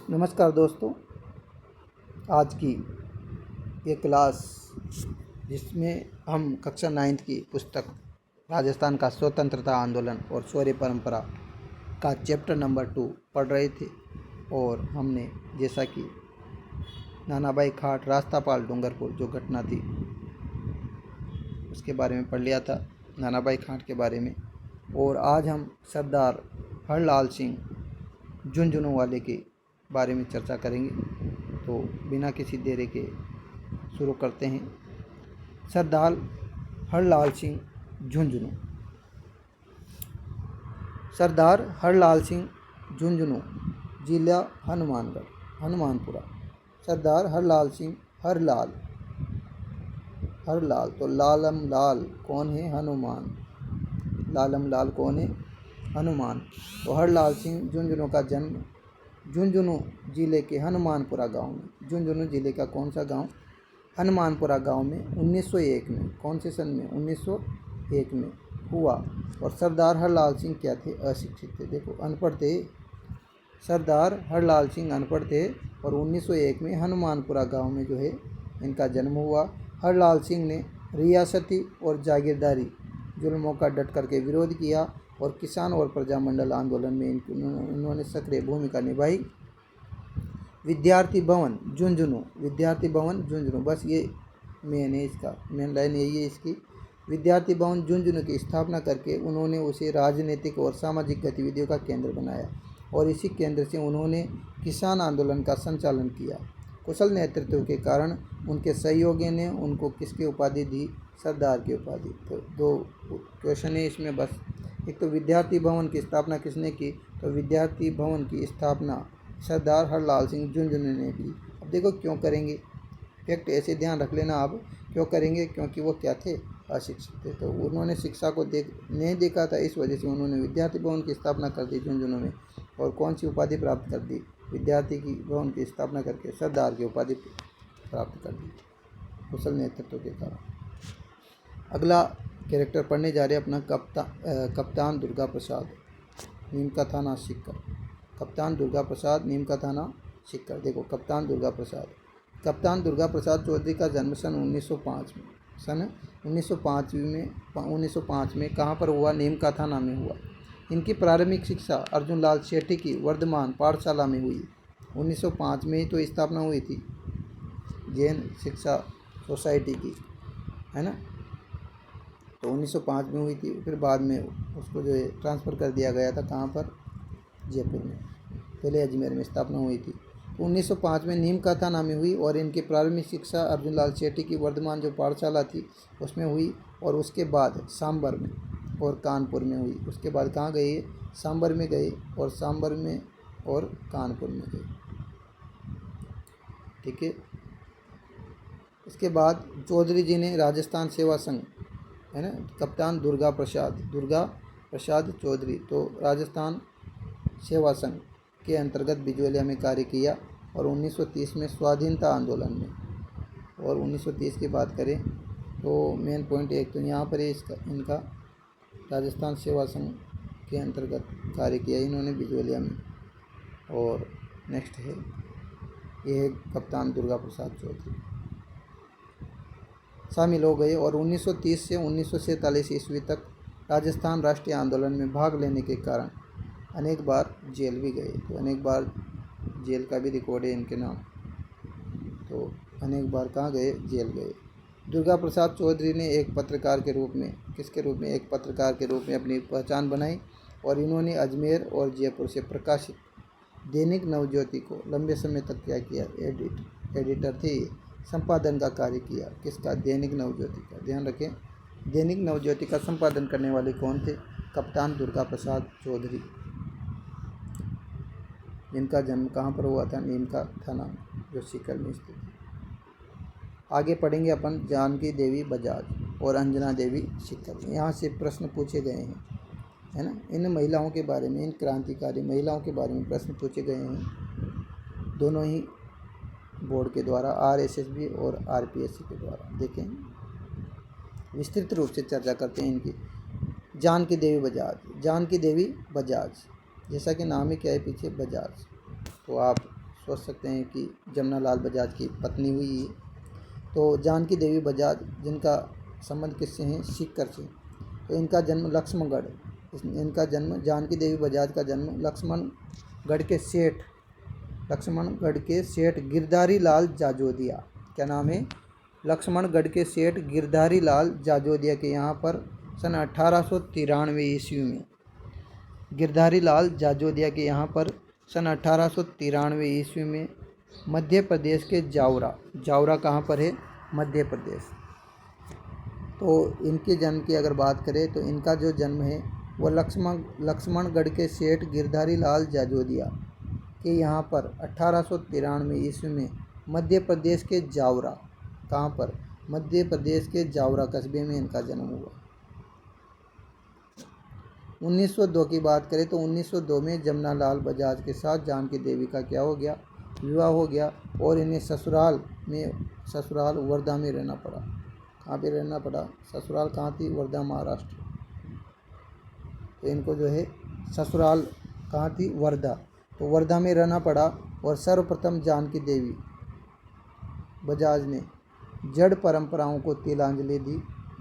नमस्कार दोस्तों। आज की ये क्लास जिसमें हम कक्षा 9th की पुस्तक राजस्थान का स्वतंत्रता आंदोलन और शौर्य परंपरा का चैप्टर नंबर 2 पढ़ रहे थे और हमने जैसा कि नानाभाई खाट रास्तापाल डूंगरपुर जो घटना थी उसके बारे में पढ़ लिया था, नानाभाई खाट के बारे में। और आज हम सरदार हरलाल सिंह झुंझुनू वाले के बारे में चर्चा करेंगे। तो बिना किसी देरी के शुरू करते हैं। सरदार हरलाल सिंह झुंझुनू। सरदार हरलाल सिंह झुंझुनू, जिला हनुमानपुरा। सरदार हरलाल सिंह हरलाल तो लालम लाल कौन है? हनुमान। लालम लाल कौन है? हनुमान। तो हरलाल सिंह झुंझुनू का जन्म झुंझुनू जिले के हनुमानपुरा गांव में, झुंझुनू जिले का कौन सा गांव? हनुमानपुरा गांव में 1901 में, कौन से सन में? 1901 में हुआ। और सरदार हरलाल सिंह क्या थे? अशिक्षित थे। देखो, अनपढ़ थे। सरदार हरलाल सिंह अनपढ़ थे और 1901 में हनुमानपुरा गांव में जो है इनका जन्म हुआ। हरलाल सिंह ने रियासती और जागीरदारी जुल्मों का डट करके विरोध किया और किसान और प्रजामंडल आंदोलन में इन्होंने सक्रिय भूमिका निभाई। विद्यार्थी भवन झुंझुनू, बस ये मेन है, इसका मेन लाइन यही है इसकी। विद्यार्थी भवन झुंझुनू की स्थापना करके उन्होंने उसे राजनीतिक और सामाजिक गतिविधियों का केंद्र बनाया और इसी केंद्र से उन्होंने किसान आंदोलन का संचालन किया। कुशल नेतृत्व के कारण उनके सहयोगी ने उनको किसकी उपाधि दी? सरदार की उपाधि। तो दो क्वेश्चन है इसमें बस। एक तो विद्यार्थी भवन की स्थापना किसने की? तो विद्यार्थी भवन की स्थापना सरदार हरलाल सिंह झुंझुनू ने की। अब देखो क्यों करेंगे, फैक्ट ऐसे ध्यान रख लेना आप। क्यों करेंगे? क्योंकि वो क्या थे? अशिक्षित थे। तो उन्होंने शिक्षा को नहीं देखा था, इस वजह से उन्होंने विद्यार्थी भवन की स्थापना कर दी झुंझुनू में। और कौन सी उपाधि प्राप्त कर दी? विद्यार्थी की भवन की स्थापना करके सरदार की उपाधि प्राप्त कर दी, कुशल नेतृत्व के कारण। अगला कैरेक्टर पढ़ने जा रहे हैं अपना कप्तान दुर्गा प्रसाद, नीम का थाना सीकर। कप्तान दुर्गा प्रसाद, नीम का थाना सीकर। देखो, कप्तान दुर्गा प्रसाद चौधरी का जन्म सन 1905 में कहाँ पर हुआ? नीम का थाना में हुआ। इनकी प्रारंभिक शिक्षा अर्जुन लाल सेठी की वर्धमान पाठशाला में हुई। 1905 में ही तो स्थापना हुई थी जैन शिक्षा सोसाइटी की, है ना। तो 1905 में हुई थी, फिर बाद में उसको जो है ट्रांसफ़र कर दिया गया था। कहाँ पर? जयपुर में। पहले अजमेर में स्थापना हुई थी। तो 1905 में नीम का थाना में हुई और इनकी प्रारंभिक शिक्षा अर्जुन लाल सेठी की वर्धमान जो पाठशाला थी उसमें हुई। और उसके बाद सांबर में और कानपुर में हुई। उसके बाद कहाँ गए? सांबर में गए और सांबर में और कानपुर में गए। ठीक है। इसके बाद चौधरी जी ने राजस्थान सेवा संघ, है ना, कप्तान दुर्गा प्रसाद चौधरी, तो राजस्थान सेवा संघ के अंतर्गत बिजवलिया में कार्य किया और 1930 में स्वाधीनता आंदोलन में। और 1930 की बात करें तो मेन पॉइंट एक तो यहाँ पर इनका राजस्थान सेवा संघ के अंतर्गत कार्य किया इन्होंने बिजवलिया में। और नेक्स्ट है ये है कप्तान दुर्गा प्रसाद चौधरी, शामिल हो गए और 1930 से 1947 ईस्वी तक राजस्थान राष्ट्रीय आंदोलन में भाग लेने के कारण अनेक बार जेल भी गए। तो अनेक बार जेल का भी रिकॉर्ड है इनके नाम। तो अनेक बार कहाँ गए? जेल गए। दुर्गा प्रसाद चौधरी ने एक पत्रकार के रूप में, किसके रूप में? एक पत्रकार के रूप में अपनी पहचान बनाई और इन्होंने अजमेर और जयपुर से प्रकाशित दैनिक नवज्योति को लंबे समय तक क्या किया? एडिटर थे, संपादन का कार्य किया। किसका? दैनिक नवज्योति का। ध्यान रखें, दैनिक नवज्योति का संपादन करने वाले कौन थे? कप्तान दुर्गा प्रसाद चौधरी, जिनका जन्म कहाँ पर हुआ था? नीम का थाना जो सीकर में स्थित है। आगे पढ़ेंगे अपन जानकी देवी बजाज और अंजना देवी सीकर। यहाँ से प्रश्न पूछे गए हैं, है ना। इन महिलाओं के बारे में, इन क्रांतिकारी महिलाओं के बारे में प्रश्न पूछे गए हैं दोनों ही बोर्ड के द्वारा, RSSB और RPSC के द्वारा। देखें, विस्तृत रूप से चर्चा करते हैं इनकी। जानकी देवी बजाज, जैसा कि नाम ही क्या है पीछे? बजाज। तो आप सोच सकते हैं कि जमुना लाल बजाज की पत्नी हुई है। तो जानकी देवी बजाज जिनका संबंध किससे हैं? सीकर से। तो इनका जन्म लक्ष्मणगढ़, इनका जन्म जानकी देवी बजाज का जन्म लक्ष्मणगढ़ के सेठ गिरधारी लाल जाजोदिया, क्या नाम है? लक्ष्मणगढ़ के सेठ गिरधारी लाल जाजोदिया के यहाँ पर सन 1893 ईस्वी में, गिरधारी लाल जाजोदिया के यहाँ पर सन 1893 ईस्वी में मध्य प्रदेश के जावरा कहाँ पर है? मध्य प्रदेश। तो इनके जन्म की अगर बात करें तो इनका जो जन्म है वो लक्ष्मणगढ़ के सेठ गिरधारी लाल जाजोदिया के यहाँ पर 1893 ईस्वी में मध्य प्रदेश के जावरा, कहाँ पर? मध्य प्रदेश के जावरा कस्बे में इनका जन्म हुआ। 1902 की बात करें तो 1902 में जमुना लाल बजाज के साथ जानकी देवी का क्या हो गया? विवाह हो गया और इन्हें ससुराल वर्धा में रहना पड़ा। कहाँ पे रहना पड़ा? ससुराल कहाँ थी? वर्धा, महाराष्ट्र। तो इनको जो है ससुराल कहाँ थी? वर्धा। तो वर्धा में रहना पड़ा और सर्वप्रथम जानकी देवी बजाज ने जड़ परंपराओं को तिलांजलि दी,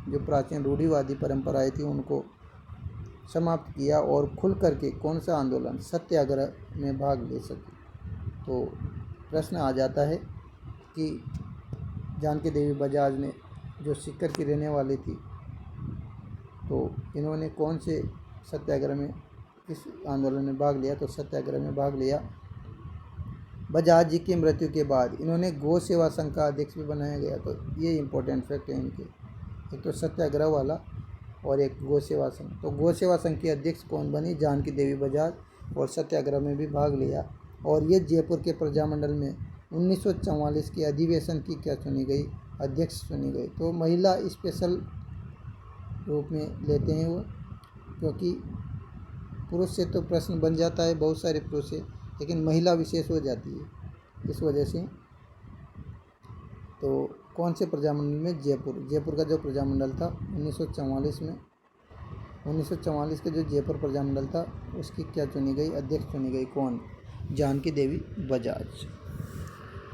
जो प्राचीन रूढ़िवादी परंपराएं थी उनको समाप्त किया और खुल करके कौन सा आंदोलन? सत्याग्रह में भाग ले सकी। तो प्रश्न आ जाता है कि जानकी देवी बजाज ने जो सीकर की रहने वाली थी, तो इन्होंने कौन से सत्याग्रह में, किस आंदोलन में भाग लिया? तो सत्याग्रह में भाग लिया। बजाज जी की मृत्यु के बाद इन्होंने गौ सेवा संघ का अध्यक्ष भी बनाया गया। तो ये इंपॉर्टेंट फैक्ट है इनके, एक तो सत्याग्रह वाला और एक गौ सेवा संघ। तो गौ सेवा संघ की अध्यक्ष कौन बनी? जानकी देवी बजाज, और सत्याग्रह में भी भाग लिया। और ये जयपुर के प्रजामंडल में 1944 के अधिवेशन की क्या चुनी गई? अध्यक्ष चुनी गई। तो महिला स्पेशल रूप में लेते हैं वो, क्योंकि पुरुष से तो प्रश्न बन जाता है बहुत सारे पुरुष से, लेकिन महिला विशेष हो जाती है, इस वजह से। तो कौन से प्रजामंडल में? जयपुर का जो प्रजामंडल था 1944 में, 1944 के जो जयपुर प्रजामंडल था उसकी क्या चुनी गई? अध्यक्ष चुनी गई। कौन? जानकी देवी बजाज।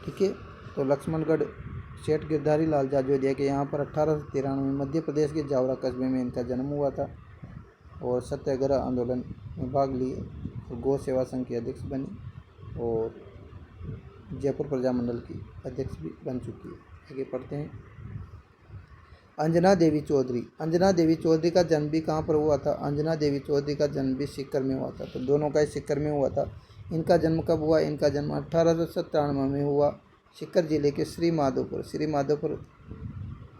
ठीक है। तो लक्ष्मणगढ़ सेठ गिरधारी लाल जाजोदिया के यहाँ पर 1893 में मध्य प्रदेश के जावरा कस्बे में इनका जन्म हुआ था और सत्याग्रह आंदोलन में भाग लिए और गौ सेवा संघ की अध्यक्ष बनी और जयपुर प्रजामंडल की अध्यक्ष भी बन चुकी है। आगे पढ़ते हैं। अंजना देवी चौधरी का जन्म भी कहाँ पर हुआ था? अंजना देवी चौधरी का जन्म भी सीकर में हुआ था। तो दोनों का ही सीकर में हुआ था। इनका जन्म कब हुआ? इनका जन्म 1897 में हुआ सीकर जिले के श्री माधोपुर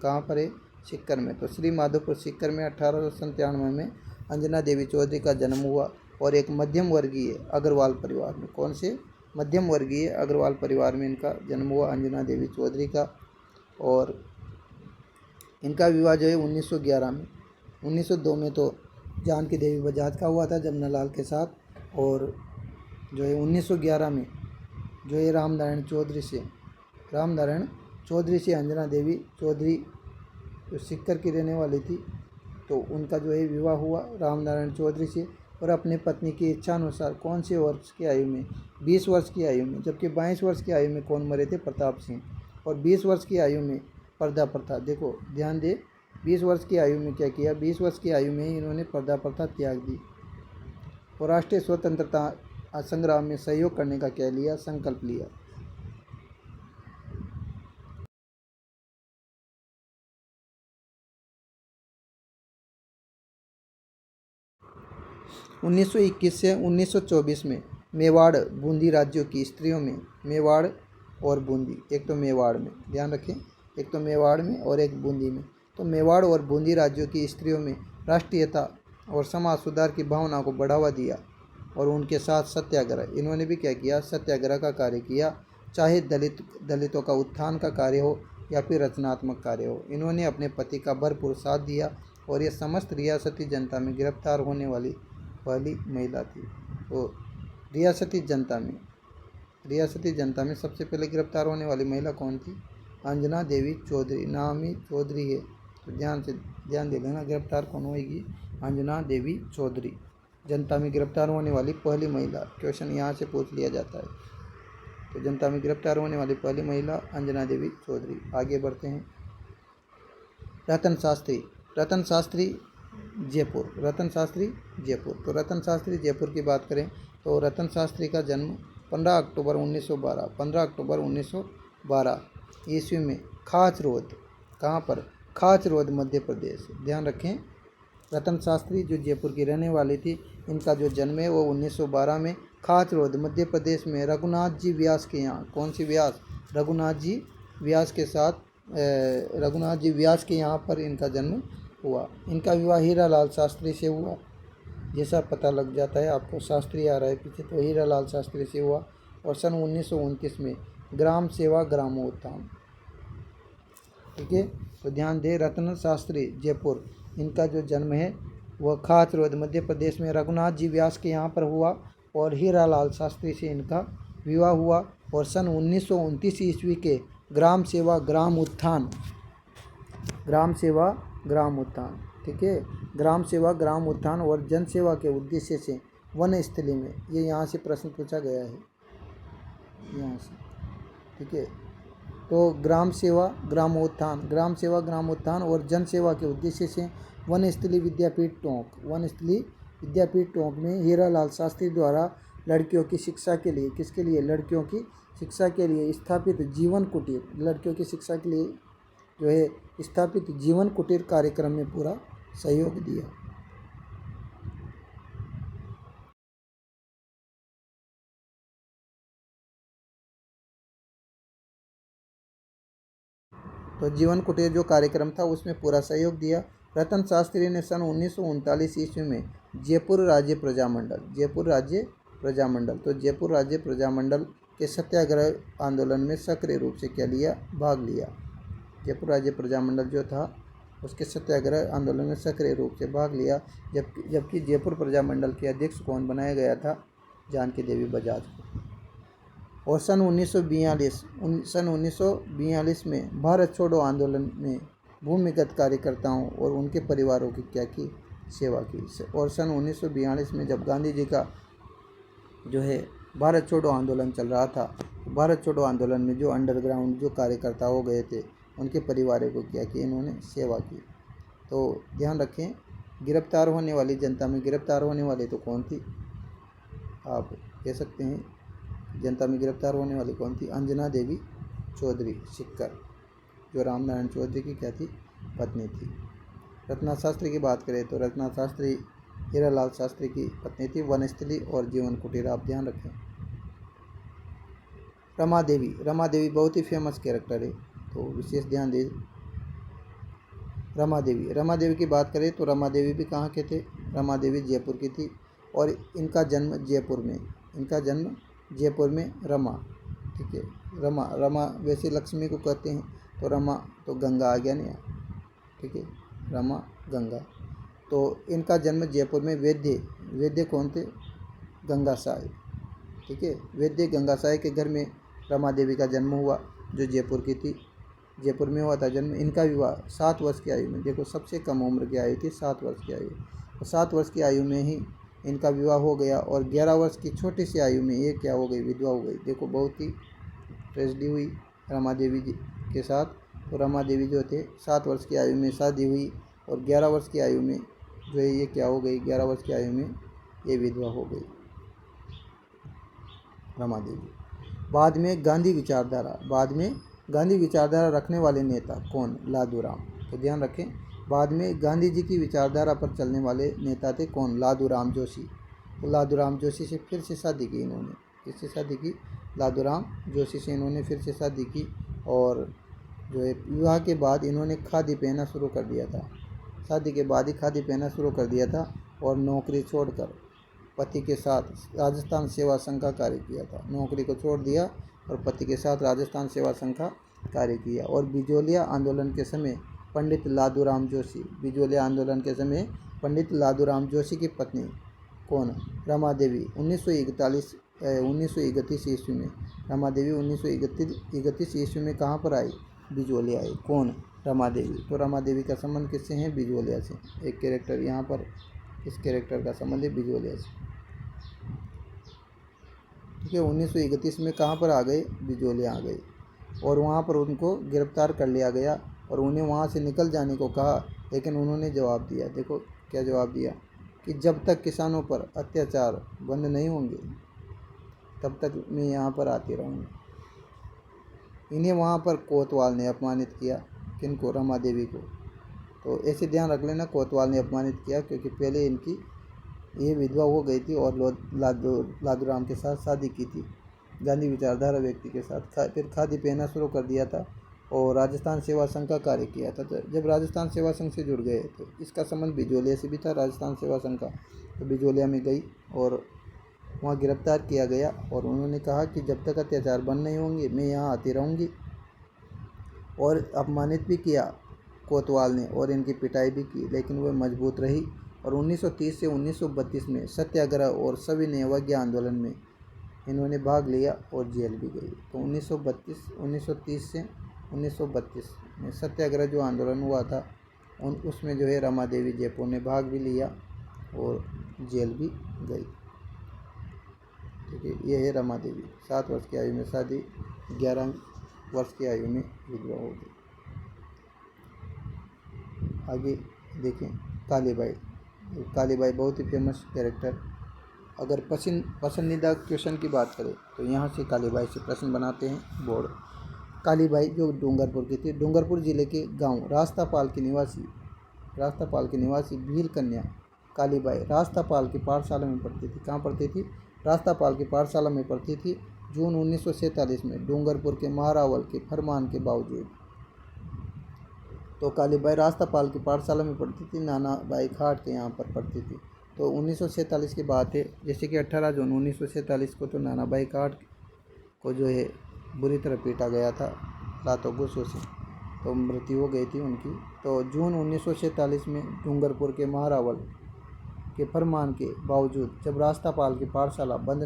कहाँ पर है? सीकर में। तो श्री माधोपुर सीकर में 1897 में अंजना देवी चौधरी का जन्म हुआ और एक मध्यम वर्गीय अग्रवाल परिवार में, कौन से? मध्यम वर्गीय अग्रवाल परिवार में इनका जन्म हुआ अंजना देवी चौधरी का। और इनका विवाह जो है 1911 में, 1902 में तो जानकी देवी बजाज का हुआ था जमुना लाल के साथ, और जो है 1911 में जो है रामनारायण चौधरी से अंजना देवी चौधरी जो सीकर की रहने वाली थी, तो उनका जो है विवाह हुआ रामनारायण चौधरी से, और अपने पत्नी की इच्छा अनुसार कौन से वर्ष की आयु में? 20 वर्ष की आयु में। जबकि 22 वर्ष की आयु में कौन मरे थे? प्रताप सिंह। और 20 वर्ष की आयु में पर्दा प्रथा, देखो ध्यान दे, 20 वर्ष की आयु में क्या किया? 20 वर्ष की आयु में ही इन्होंने पर्दा प्रथा त्याग दी और राष्ट्रीय स्वतंत्रता संग्राम में सहयोग करने का क्या लिया? संकल्प लिया। उन्नीस सौ 21 से 1924 में मेवाड़ बूंदी राज्यों की स्त्रियों में, मेवाड़ और बूंदी, एक तो मेवाड़ में, ध्यान रखें, एक तो मेवाड़ में और एक बूंदी में। तो मेवाड़ और बूंदी राज्यों की स्त्रियों में राष्ट्रीयता और समाज सुधार की भावना को बढ़ावा दिया और उनके साथ सत्याग्रह, इन्होंने भी क्या किया? सत्याग्रह का कार्य किया, चाहे दलितों का उत्थान का कार्य हो या फिर रचनात्मक कार्य हो। इन्होंने अपने पति का भरपूर साथ दिया और ये समस्त रियासती जनता में गिरफ्तार होने वाली पहली महिला थी। तो रियासती जनता में सबसे पहले गिरफ्तार होने वाली महिला कौन थी? अंजना देवी चौधरी, नाम ही चौधरी है तो ध्यान दे लेना, गिरफ्तार कौन होगी? अंजना देवी चौधरी, जनता में गिरफ्तार होने वाली पहली महिला। क्वेश्चन यहाँ से पूछ लिया जाता है। तो जनता में गिरफ्तार होने वाली पहली महिला अंजना देवी चौधरी। आगे बढ़ते हैं। रतन शास्त्री, रतन शास्त्री जयपुर, रतन शास्त्री जयपुर। तो रतन शास्त्री जयपुर की बात करें तो रतन शास्त्री का जन्म 15 अक्टूबर 1912, 15 अक्टूबर 1912 ईस्वी में खाच रोड, कहाँ पर, खाच रोड मध्य प्रदेश। ध्यान रखें, रतन शास्त्री जो जयपुर की रहने वाली थी, इनका जो जन्म है वो 1912 में खाच रोड मध्य प्रदेश में रघुनाथ जी व्यास के यहाँ, कौन सी व्यास, रघुनाथ जी व्यास के साथ, रघुनाथ जी व्यास के यहाँ पर इनका जन्म हुआ। इनका विवाह हीरालाल शास्त्री से हुआ, जैसा पता लग जाता है आपको, शास्त्री आ रहा है पीछे, तो हीरालाल शास्त्री से हुआ। और सन 1929 में ग्राम सेवा ग्रामोत्थान। ठीक है, तो ध्यान दें, रतन शास्त्री जयपुर, इनका जो जन्म है वह खाच रोड मध्य प्रदेश में रघुनाथ जी व्यास के यहाँ पर हुआ और हीरालाल शास्त्री से इनका विवाह हुआ। और सन 1929 ईस्वी के ग्राम सेवा ग्राम उत्थान, ग्राम सेवा ग्राम उत्थान, ठीक है, ग्राम सेवा ग्राम उत्थान और जन सेवा के उद्देश्य से वनस्थली में, ये यहाँ से प्रश्न पूछा गया है, यहाँ से, ठीक है। तो ग्राम सेवा ग्रामोत्थान, ग्राम सेवा ग्रामोत्थान और जन सेवा के उद्देश्य से वनस्थली विद्यापीठ टोंक, वनस्थली विद्यापीठ टोंक में हीरालाल शास्त्री द्वारा लड़कियों की शिक्षा के लिए, किसके लिए, लड़कियों की शिक्षा के लिए स्थापित जीवन कुटीर, लड़कियों की शिक्षा के लिए जो है स्थापित जीवन कुटीर कार्यक्रम में पूरा सहयोग दिया। तो जीवन कुटीर जो कार्यक्रम था उसमें पूरा सहयोग दिया। रतन शास्त्री ने सन 1939 ईस्वी में जयपुर राज्य प्रजामंडल, जयपुर राज्य प्रजामंडल, तो जयपुर राज्य प्रजामंडल के सत्याग्रह आंदोलन में सक्रिय रूप से क्या लिया, भाग लिया। जयपुर राज्य प्रजामंडल जो था उसके सत्याग्रह आंदोलन में सक्रिय रूप से भाग लिया। जबकि जयपुर प्रजामंडल के अध्यक्ष कौन बनाया गया था, जानकी देवी बजाज को। और सन 1942 में भारत छोड़ो आंदोलन में भूमिगत कार्यकर्ताओं और उनके परिवारों की क्या की, सेवा की। और सन 1942 में जब गांधी जी का जो है भारत छोड़ो आंदोलन चल रहा था, भारत छोड़ो आंदोलन में जो अंडरग्राउंड जो कार्यकर्ता हो गए थे उनके परिवारों को क्या की, इन्होंने सेवा की। तो ध्यान रखें, गिरफ्तार होने वाली, जनता में गिरफ्तार होने वाली तो कौन थी, आप कह सकते हैं जनता में गिरफ्तार होने वाली कौन थी, अंजना देवी चौधरी सिक्कर, जो रामनारायण चौधरी की क्या थी, पत्नी थी। रत्ना शास्त्री की बात करें तो रत्ना शास्त्री हीरालाल शास्त्री की पत्नी थी। वनस्थली और जीवन कुटीर आप ध्यान रखें। रमा देवी, रमा देवी बहुत ही फेमस कैरेक्टर है, तो विशेष ध्यान दें। रमा देवी, रमा देवी की बात करें तो रमा देवी भी कहाँ के थे, रमा देवी जयपुर की थी और इनका जन्म जयपुर में, इनका जन्म जयपुर में। रमा, ठीक है, रमा, रमा वैसे लक्ष्मी को कहते हैं, तो रमा तो गंगा आ गया नहीं, ठीक है, रमा गंगा। तो इनका जन्म जयपुर में वैद्य, वैद्य कौन थे, गंगा साय, ठीक है, वैद्य गंगा साय के घर में रमा देवी का जन्म हुआ, जो जयपुर की थी, जयपुर में हुआ था जन्म। इनका विवाह 7 वर्ष की आयु में, देखो सबसे कम उम्र की आयु थी 7 वर्ष की आयु, तो 7 वर्ष की आयु में ही इनका विवाह हो गया। और 11 वर्ष की छोटी सी आयु में ये क्या हो गई, विधवा हो गई। देखो बहुत ही ट्रेजेडी हुई रमा देवी जी के साथ। तो रमा देवी जो थे 7 वर्ष की आयु में शादी हुई और 11 वर्ष की आयु में जो है ये क्या हो गई, 11 वर्ष की आयु में ये विधवा हो गई रमा देवी। बाद में गांधी विचारधारा, बाद में गांधी विचारधारा रखने वाले नेता कौन, लादूराम। तो ध्यान रखें, बाद में गांधी जी की विचारधारा पर चलने वाले नेता थे कौन, लादूराम जोशी। तो लादूराम जोशी से फिर से शादी की इन्होंने, किससे शादी की, लादूराम जोशी से इन्होंने फिर से शादी की। और जो है विवाह के बाद इन्होंने खादी पहनना शुरू कर दिया था, शादी के बाद ही खादी पहनना शुरू कर दिया था। और नौकरी छोड़कर पति के साथ राजस्थान सेवा संघ का कार्य किया था, नौकरी को छोड़ दिया और पति के साथ राजस्थान सेवा संघ का कार्य किया। और बिजोलिया आंदोलन के समय पंडित लादूराम जोशी, बिजोलिया आंदोलन के समय पंडित लादूराम जोशी की पत्नी कौन, रमा देवी 1931 ईस्वी में, रमा देवी 1931 ईस्वी में कहाँ पर आई, बिजोलिया आई, कौन, रमा देवी। तो रमा देवी का संबंध किससे है, बिजोलिया से। एक कैरेक्टर यहाँ पर, इस कैरेक्टर का संबंध है बिजोलिया से। ठीक है। 1931 में कहाँ पर आ गए, बिजोले आ गए और वहाँ पर उनको गिरफ्तार कर लिया गया और उन्हें वहाँ से निकल जाने को कहा, लेकिन उन्होंने जवाब दिया, देखो क्या जवाब दिया, कि जब तक किसानों पर अत्याचार बंद नहीं होंगे तब तक मैं यहाँ पर आती रहूँगी। इन्हें वहाँ पर कोतवाल ने अपमानित किया, किनको, रमा देवी को। तो ऐसे ध्यान रख लेना, कोतवाल ने अपमानित किया क्योंकि पहले इनकी ये विधवा हो गई थी और लादूराम के साथ शादी की थी, गांधी विचारधारा व्यक्ति के साथ। फिर खादी पहनना शुरू कर दिया था और राजस्थान सेवा संघ का कार्य किया था। तो जब राजस्थान सेवा संघ से जुड़ गए तो इसका संबंध बिजोलिया से भी था, राजस्थान सेवा संघ का। तो बिजोलिया में गई और वहाँ गिरफ्तार किया गया और उन्होंने कहा कि जब तक अत्याचार बंद नहीं होंगे मैं यहाँ आती रहूँगी। और अपमानित भी किया कोतवाल ने और इनकी पिटाई भी की, लेकिन वह मजबूत रही और 1930 से 1932 में सत्याग्रह और सविनय अवज्ञा आंदोलन में इन्होंने भाग लिया और जेल भी गई। तो 1930 से 1932 में सत्याग्रह जो आंदोलन हुआ था उसमें जो है रमा देवी जयपुर ने भाग भी लिया और जेल भी गई। ठीक है, ये है रमा देवी। 7 वर्ष की आयु में शादी, 11 वर्ष की आयु में विधवा हो गई। आगे देखें कालीबाई। कालीबाई बहुत ही फेमस कैरेक्टर। अगर पसंदीदा क्वेश्चन की बात करें तो यहाँ से कालीबाई से प्रश्न बनाते हैं बोर्ड। कालीबाई जो डूंगरपुर की थी, डूंगरपुर जिले के गांव रास्तापाल की निवासी भील कन्या कालीबाई रास्तापाल की पाठशाला में पढ़ती थी। कहाँ पढ़ती थी? रास्तापाल की पाठशाला में पढ़ती थी। जून 1947 में डूंगरपुर के महारावल के फरमान के बावजूद तो कालीबाई रास्तापाल की पाठशाला में पढ़ती थी, नाना बाई खाट के यहाँ पर पढ़ती थी। तो 1947 की बात है, जैसे कि 18 जून 1947 को तो नाना बाई खाट को जो है बुरी तरह पीटा गया था लातों घूंसों से, तो मृत्यु हो गई थी उनकी। तो जून 1947 में डूंगरपुर के महारावल के फरमान के बावजूद जब रास्तापाल की पाठशाला बंद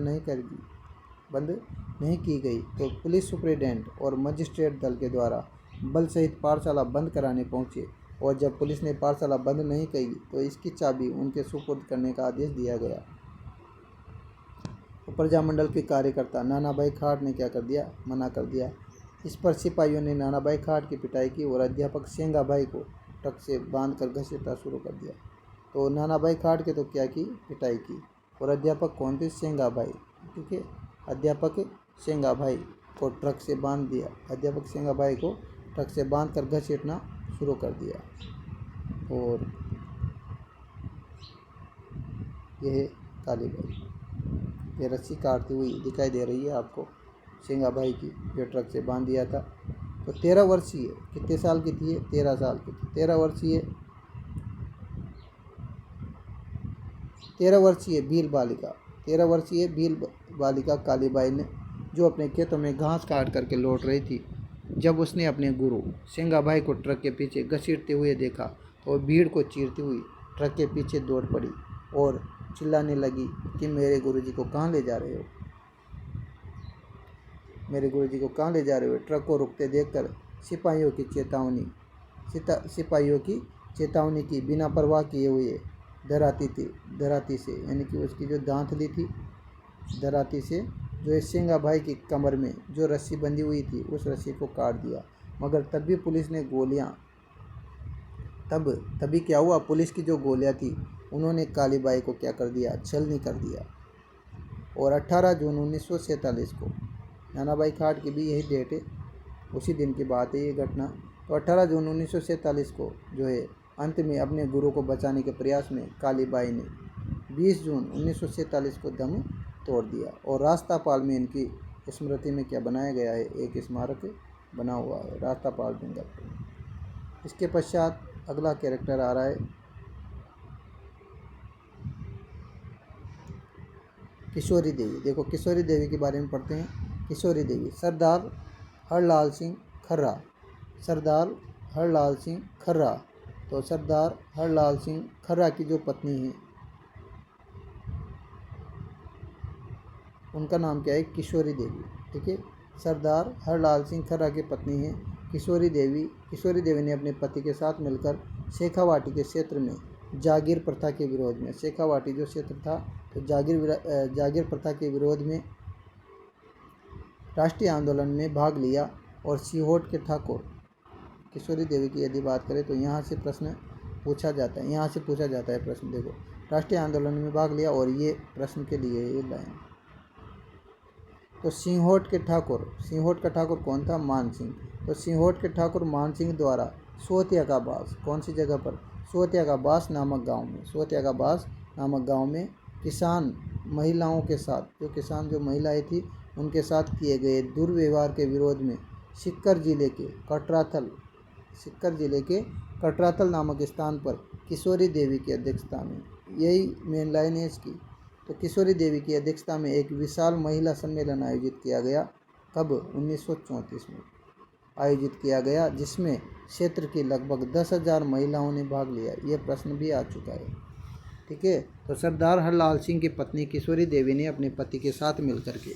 नहीं की गई तो पुलिस सुप्रिटेंडेंट और मजिस्ट्रेट दल के द्वारा बल सहित पाठशाला बंद कराने पहुंचे और जब पुलिस ने पाठशाला बंद नहीं की तो इसकी चाबी उनके सुपुर्द करने का आदेश दिया गया। तो प्रजामंडल के कार्यकर्ता नानाबाई खाट ने क्या कर दिया? मना कर दिया। इस पर सिपाहियों ने नानाबाई खाट की पिटाई की और अध्यापक सेंगाबाई को ट्रक से बांधकर घसीटना शुरू कर दिया। तो नानाबाई खाट के तो क्या की? पिटाई की। और अध्यापक कौन थे? सेंगाबाई। ठीक है, अध्यापक सेंगाबाई को ट्रक से बांध दिया। अध्यापक सेंगाबाई को ट्रक से बांध कर घसीटना शुरू कर दिया। और यह कालीबाई, ये रस्सी काटती हुई दिखाई दे रही है आपको, सेंगाबाई की, जो ट्रक से बांध दिया था। तो 13 वर्षीय, कितने साल की थी? 13 साल की थी। 13 वर्षीय भील बालिका कालीबाई ने जो अपने खेतों में घास काट करके लौट रही थी, जब उसने अपने गुरु सेंगाबाई को ट्रक के पीछे घसीटते हुए देखा तो भीड़ को चीरती हुई ट्रक के पीछे दौड़ पड़ी और चिल्लाने लगी कि मेरे गुरुजी को कहाँ ले जा रहे हो? मेरे गुरुजी को कहाँ ले जा रहे हो? ट्रक को रुकते देखकर सिपाहियों की चेतावनी की बिना परवाह किए हुए दराती से, यानी कि उसकी जो दांतली थी, दराती से जो है सेंगाबाई की कमर में जो रस्सी बंधी हुई थी उस रस्सी को काट दिया। मगर तब भी पुलिस ने गोलियां, तभी क्या हुआ? पुलिस की जो गोलियां थी उन्होंने कालीबाई को क्या कर दिया? छलनी कर दिया। और 18 जून 1947 को, नानाबाई खाट की भी यही डेट है, उसी दिन की बात है ये घटना। तो 18 जून 1947 को जो है अंत में अपने गुरु को बचाने के प्रयास में कालीबाई ने 20 जून 1947 को दम तोड़ दिया। और रास्तापाल में इनकी स्मृति में क्या बनाया गया है? एक स्मारक बना हुआ है, रास्तापाल डूंगरपुर। इसके पश्चात अगला कैरेक्टर आ रहा है किशोरी देवी। देखो किशोरी देवी के बारे में पढ़ते हैं। किशोरी देवी सरदार हरलाल सिंह खर्रा। तो सरदार हरलाल सिंह खर्रा की जो पत्नी है उनका नाम क्या है? किशोरी देवी। ठीक है, सरदार हरलाल सिंह खर्रा की पत्नी है किशोरी देवी। किशोरी देवी ने अपने पति के साथ मिलकर शेखावाटी के क्षेत्र में जागीर प्रथा के विरोध में, शेखावाटी जो क्षेत्र था, तो जागीर प्रथा के विरोध में राष्ट्रीय आंदोलन में भाग लिया और सीहोर के ठाकुर। किशोरी देवी की यदि बात करें तो यहाँ से प्रश्न पूछा जाता है, यहाँ से पूछा जाता है प्रश्न। देखो, राष्ट्रीय आंदोलन में भाग लिया और ये प्रश्न के लिए ये लाइन। तो सिंहोट के ठाकुर, सिंहोट का ठाकुर कौन था? मान सिंह। तो सिंहोट के ठाकुर मान सिंह द्वारा सोतिया का बास, कौन सी जगह पर? सोतिया का बास नामक गांव में, सोतिया का बास नामक गांव में किसान महिलाओं के साथ, जो किसान जो महिलाएं थी उनके साथ किए गए दुर्व्यवहार के विरोध में सीकर जिले के कटरातल नामक स्थान पर किशोरी देवी की अध्यक्षता में, यही मेन लाइन है इसकी। तो किशोरी देवी की अध्यक्षता में एक विशाल महिला सम्मेलन आयोजित किया गया। कब? 1934 में आयोजित किया गया, जिसमें क्षेत्र की लगभग 10,000 महिलाओं ने भाग लिया। ये प्रश्न भी आ चुका है, ठीक है। तो सरदार हरलाल सिंह की पत्नी किशोरी देवी ने अपने पति के साथ मिलकर के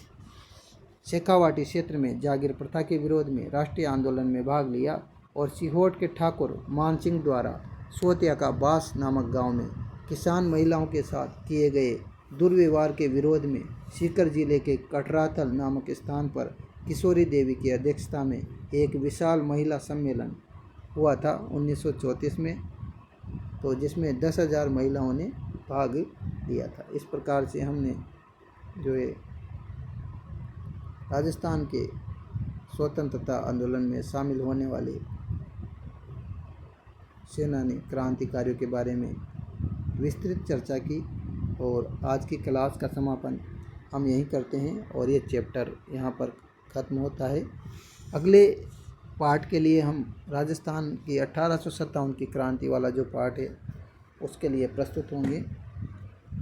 शेखावाटी क्षेत्र में जागीर प्रथा के विरोध में राष्ट्रीय आंदोलन में भाग लिया और सीहोर के ठाकुर मान सिंह द्वारा सोतिया का बास नामक गांव में किसान महिलाओं के साथ किए गए दुर्व्यवहार के विरोध में सीकर जिले के कटरातल नामक स्थान पर किशोरी देवी की अध्यक्षता में एक विशाल महिला सम्मेलन हुआ था 1934 में, तो जिसमें 10,000 महिलाओं ने भाग लिया था। इस प्रकार से हमने जो है राजस्थान के स्वतंत्रता आंदोलन में शामिल होने वाले सेनानी क्रांतिकारियों के बारे में विस्तृत चर्चा की और आज की क्लास का समापन हम यहीं करते हैं और ये चैप्टर यहाँ पर ख़त्म होता है। अगले पार्ट के लिए हम राजस्थान की 1857 की क्रांति वाला जो पार्ट है उसके लिए प्रस्तुत होंगे।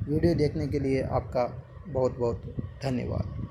वीडियो देखने के लिए आपका बहुत बहुत धन्यवाद।